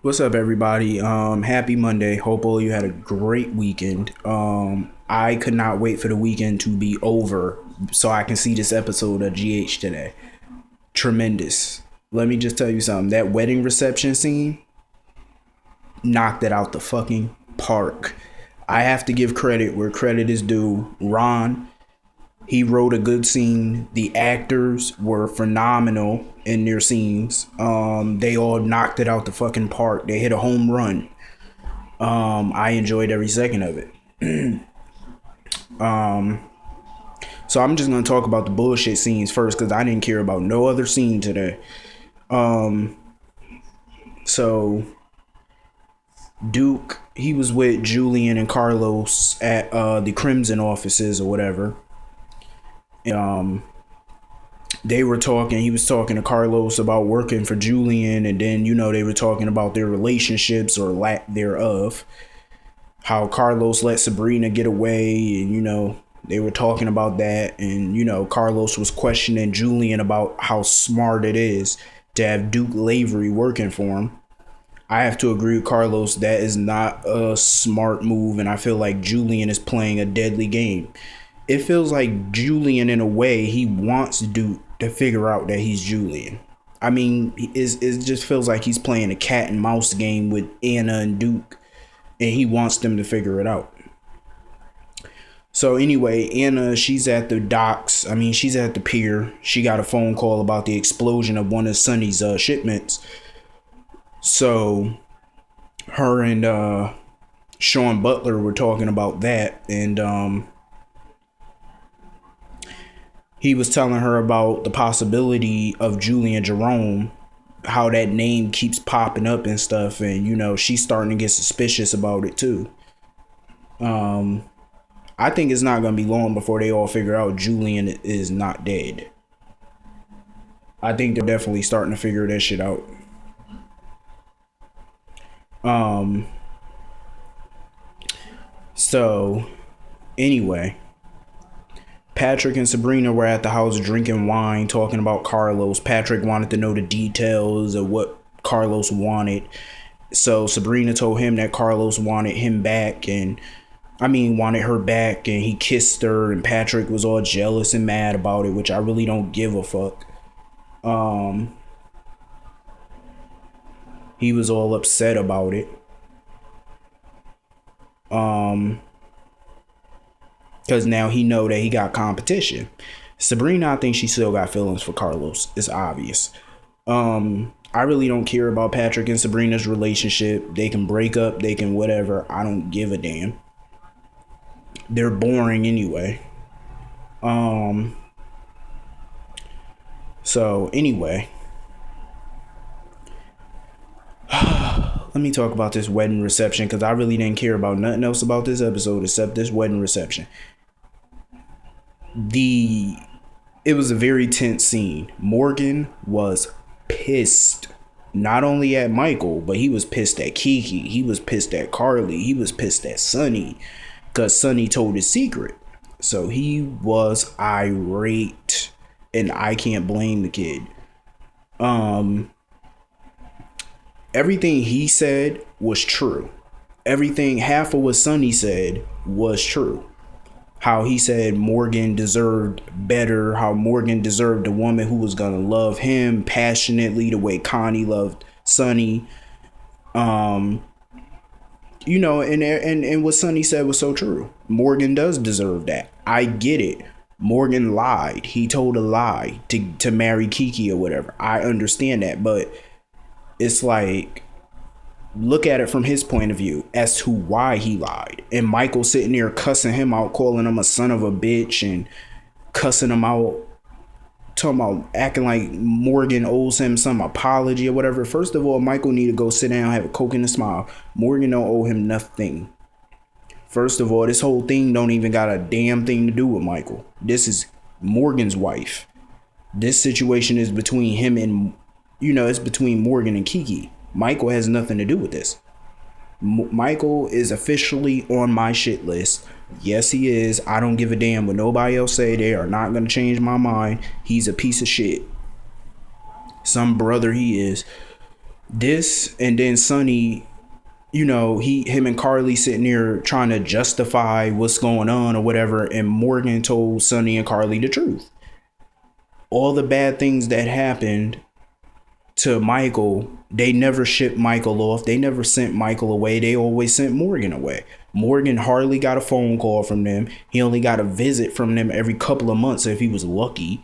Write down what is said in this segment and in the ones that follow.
What's up, everybody? Happy Monday. Hope all you had a great weekend. I could not wait for the weekend to be over so I can see this episode of GH today. Tremendous. Let me just tell you something. That wedding reception scene knocked it out the fucking park. I have to give credit where credit is due. Ron, he wrote a good scene. The actors were phenomenal in their scenes. They all knocked it out the fucking park. They hit a home run. I enjoyed every second of it. So I'm just gonna talk about the bullshit scenes first because I didn't care about no other scene today. So Duke, he was with Julian and Carlos at the Crimson offices or whatever. They were talking. He was talking to Carlos about working for Julian, and then they were talking about their relationships or lack thereof. How Carlos let Sabrina get away, and they were talking about that, and Carlos was questioning Julian about how smart it is to have Duke Lavery working for him. I have to agree with Carlos, that is not a smart move, and I feel like Julian is playing a deadly game. It feels like Julian, in a way, he wants Duke to figure out that he's Julian. I mean, it just feels like he's playing a cat and mouse game with Anna and Duke, and he wants them to figure it out. So anyway, Anna, she's at the docks. I mean, she's at the pier. She got a phone call about the explosion of one of Sonny's shipments. So her and Sean Butler were talking about that, and he was telling her about the possibility of Julian Jerome, how that name keeps popping up and stuff, and she's starting to get suspicious about it too. I think it's not going to be long before they all figure out Julian is not dead. I think they're definitely starting to figure that shit out. So anyway, Patrick and Sabrina were at the house drinking wine, talking about Carlos. Patrick wanted to know the details of what Carlos wanted. So Sabrina told him that Carlos wanted him back, wanted her back, and he kissed her, and Patrick was all jealous and mad about it, which I really don't give a fuck. He was all upset about it. Because now he know that he got competition. Sabrina, I think she still got feelings for Carlos. It's obvious. I really don't care about Patrick and Sabrina's relationship. They can break up. They can whatever. I don't give a damn. They're boring anyway. So anyway. Let me talk about this wedding reception because I really didn't care about nothing else about this episode except this wedding reception. It was a very tense scene. Morgan was pissed, not only at Michael, but he was pissed at Kiki. He was pissed at Carly. He was pissed at Sonny because Sonny told his secret. So he was irate, and I can't blame the kid. Everything he said was true. Everything, half of what Sonny said was true. How he said Morgan deserved better. How Morgan deserved a woman who was going to love him passionately the way Connie loved Sonny. And what Sonny said was so true. Morgan does deserve that. I get it. Morgan lied. He told a lie to marry Kiki or whatever. I understand that, but it's like, look at it from his point of view as to why he lied. And Michael sitting there cussing him out, calling him a son of a bitch and cussing him out, talking about acting like Morgan owes him some apology or whatever. First of all, Michael need to go sit down, have a Coke and a smile. Morgan don't owe him nothing. First of all, this whole thing don't even got a damn thing to do with Michael. This is Morgan's wife. This situation is between him and it's between Morgan and Kiki. Michael has nothing to do with this. Michael is officially on my shit list. Yes, he is. I don't give a damn what nobody else say. They are not going to change my mind. He's a piece of shit. Some brother he is. This, and then Sonny, him and Carly sitting there trying to justify what's going on or whatever, and Morgan told Sonny and Carly the truth. All the bad things that happened to Michael, they never shipped Michael off. They never sent Michael away. They always sent Morgan away. Morgan hardly got a phone call from them. He only got a visit from them every couple of months if he was lucky.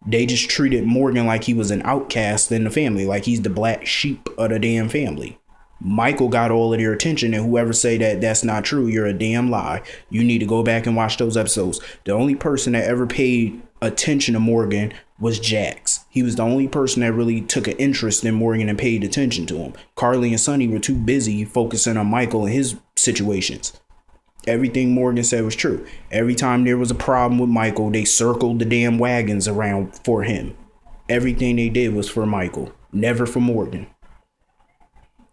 They just treated Morgan like he was an outcast in the family, like he's the black sheep of the damn family. Michael got all of their attention, and whoever say that that's not true, you're a damn lie. You need to go back and watch those episodes. The only person that ever paid attention to Morgan was Jax. He was the only person that really took an interest in Morgan and paid attention to him. Carly and Sonny were too busy focusing on Michael and his situations. Everything Morgan said was true. Every time there was a problem with Michael, they circled the damn wagons around for him. Everything they did was for Michael, never for Morgan.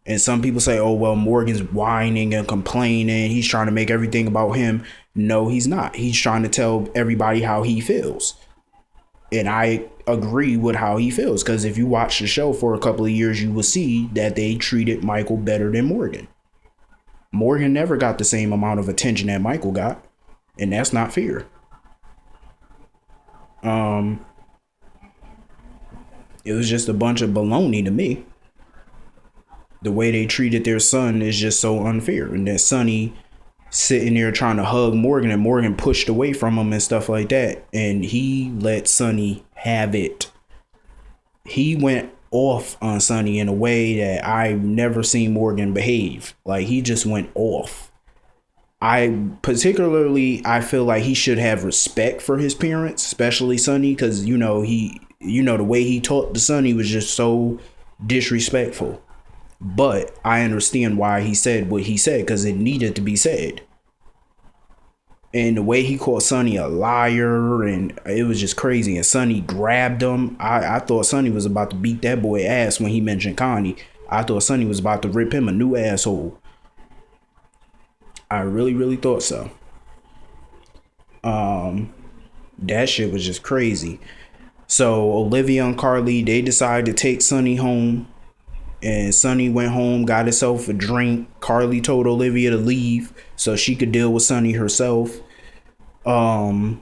And some people say, oh, well, Morgan's whining and complaining. He's trying to make everything about him. No, he's not. He's trying to tell everybody how he feels. And I agree with how he feels, because if you watch the show for a couple of years, you will see that they treated Michael better than Morgan. Morgan never got the same amount of attention that Michael got, and that's not fair. It was just a bunch of baloney to me. The way they treated their son is just so unfair. And then Sonny sitting there trying to hug Morgan, and Morgan pushed away from him and stuff like that. And he let Sonny have it. He went off on Sonny in a way that I've never seen Morgan behave. Like, he just went off. I feel like he should have respect for his parents, especially Sonny, because the way he talked to Sonny was just so disrespectful. But I understand why he said what he said, because it needed to be said. And the way he called Sonny a liar, and it was just crazy. And Sonny grabbed him. I thought Sonny was about to beat that boy ass when he mentioned Connie. I thought Sonny was about to rip him a new asshole. I really, really thought so. That shit was just crazy. So Olivia and Carly, they decided to take Sonny home. And Sonny went home, got himself a drink. Carly told Olivia to leave so she could deal with Sonny herself. Sean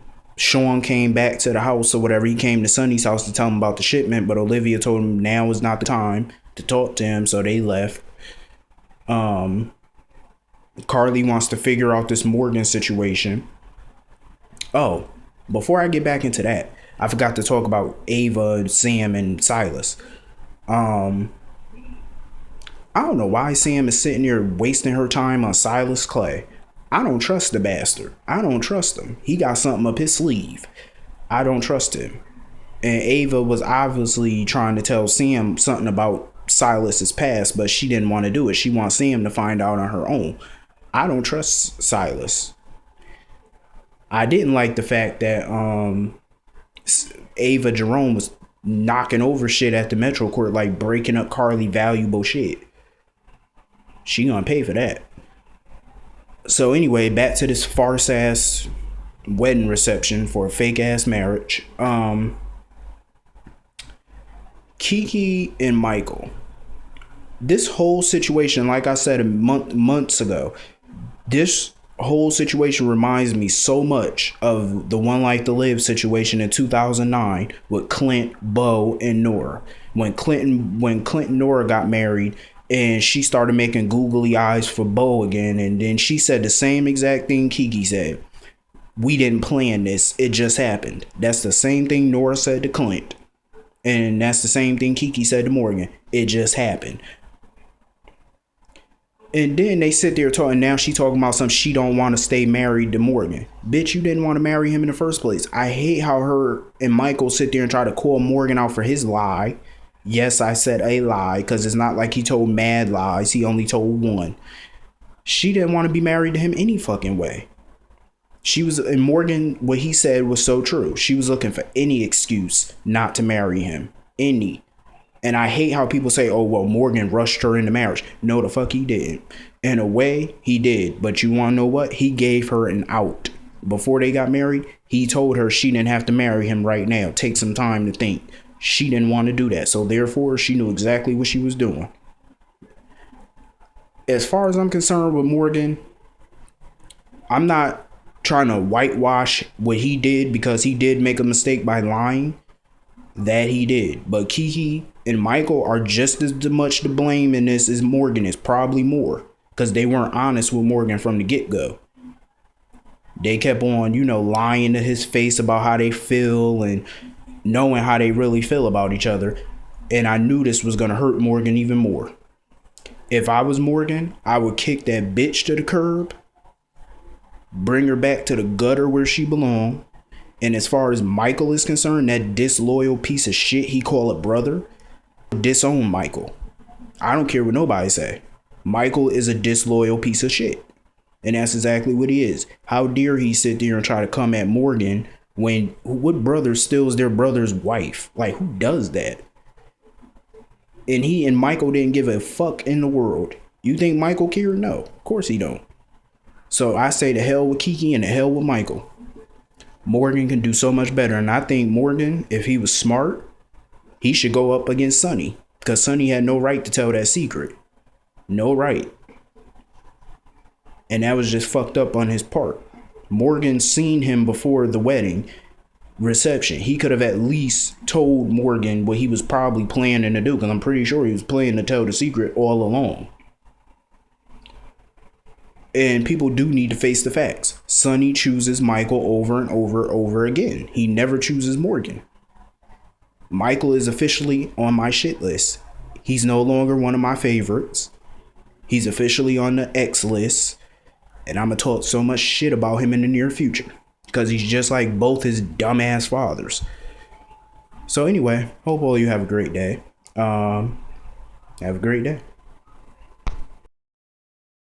came back to the house or whatever. He came to Sonny's house to tell him about the shipment, but Olivia told him now is not the time to talk to him, so they left. Carly wants to figure out this Morgan situation. Oh, before I get back into that, I forgot to talk about Ava, Sam, and Silas. I don't know why Sam is sitting there wasting her time on Silas Clay. I don't trust the bastard. I don't trust him. He got something up his sleeve. I don't trust him. And Ava was obviously trying to tell Sam something about Silas's past, but she didn't want to do it. She wants Sam to find out on her own. I don't trust Silas. I didn't like the fact that Ava Jerome was knocking over shit at the Metro Court, like breaking up Carly valuable shit. She gonna pay for that. So anyway, back to this farce ass wedding reception for a fake ass marriage. Kiki and Michael. This whole situation, like I said months ago, this whole situation reminds me so much of the One Life to Live situation in 2009 with Clint, Bo, and Nora. When Clint and Nora got married, and she started making googly eyes for Bo again, and then she said the same exact thing Kiki said. We didn't plan this, it just happened. That's the same thing Nora said to Clint. And that's the same thing Kiki said to Morgan. It just happened. And then they sit there talking. Now she talking about something. She don't want to stay married to Morgan. Bitch, you didn't want to marry him in the first place. I hate how her and Michael sit there and try to call Morgan out for his lie. Yes, I said a lie, because it's not like he told mad lies. He only told one. She didn't want to be married to him any fucking way. And Morgan, what he said was so true. She was looking for any excuse not to marry him. Any. And I hate how people say, oh, well, Morgan rushed her into marriage. No, the fuck he didn't. In a way, he did. But you want to know what? He gave her an out. Before they got married, he told her she didn't have to marry him right now. Take some time to think. She didn't want to do that. So therefore, she knew exactly what she was doing. As far as I'm concerned with Morgan, I'm not trying to whitewash what he did, because he did make a mistake by lying. That he did. But Kiki and Michael are just as much to blame in this as Morgan is, probably more, because they weren't honest with Morgan from the get-go. They kept on, lying to his face about how they feel and knowing how they really feel about each other. And I knew this was going to hurt Morgan even more. If I was Morgan, I would kick that bitch to the curb, bring her back to the gutter where she belonged. And as far as Michael is concerned, that disloyal piece of shit he call a brother, disown Michael. I don't care what nobody say. Michael is a disloyal piece of shit. And that's exactly what he is. How dare he sit there and try to come at Morgan when what brother steals their brother's wife? Like, who does that? And he and Michael didn't give a fuck in the world. You think Michael cared? No, of course he don't. So I say to hell with Kiki and to hell with Michael. Morgan can do so much better. And I think Morgan, if he was smart, he should go up against Sonny. Because Sonny had no right to tell that secret. No right. And that was just fucked up on his part. Morgan seen him before the wedding reception. He could have at least told Morgan what he was probably planning to do. Because I'm pretty sure he was planning to tell the secret all along. And people do need to face the facts. Sonny chooses Michael over and over again. He never chooses Morgan. Michael is officially on my shit list. He's no longer one of my favorites. He's officially on the X list. And I'm going to talk so much shit about him in the near future. Because he's just like both his dumbass fathers. So anyway, hope all you have a great day. Have a great day.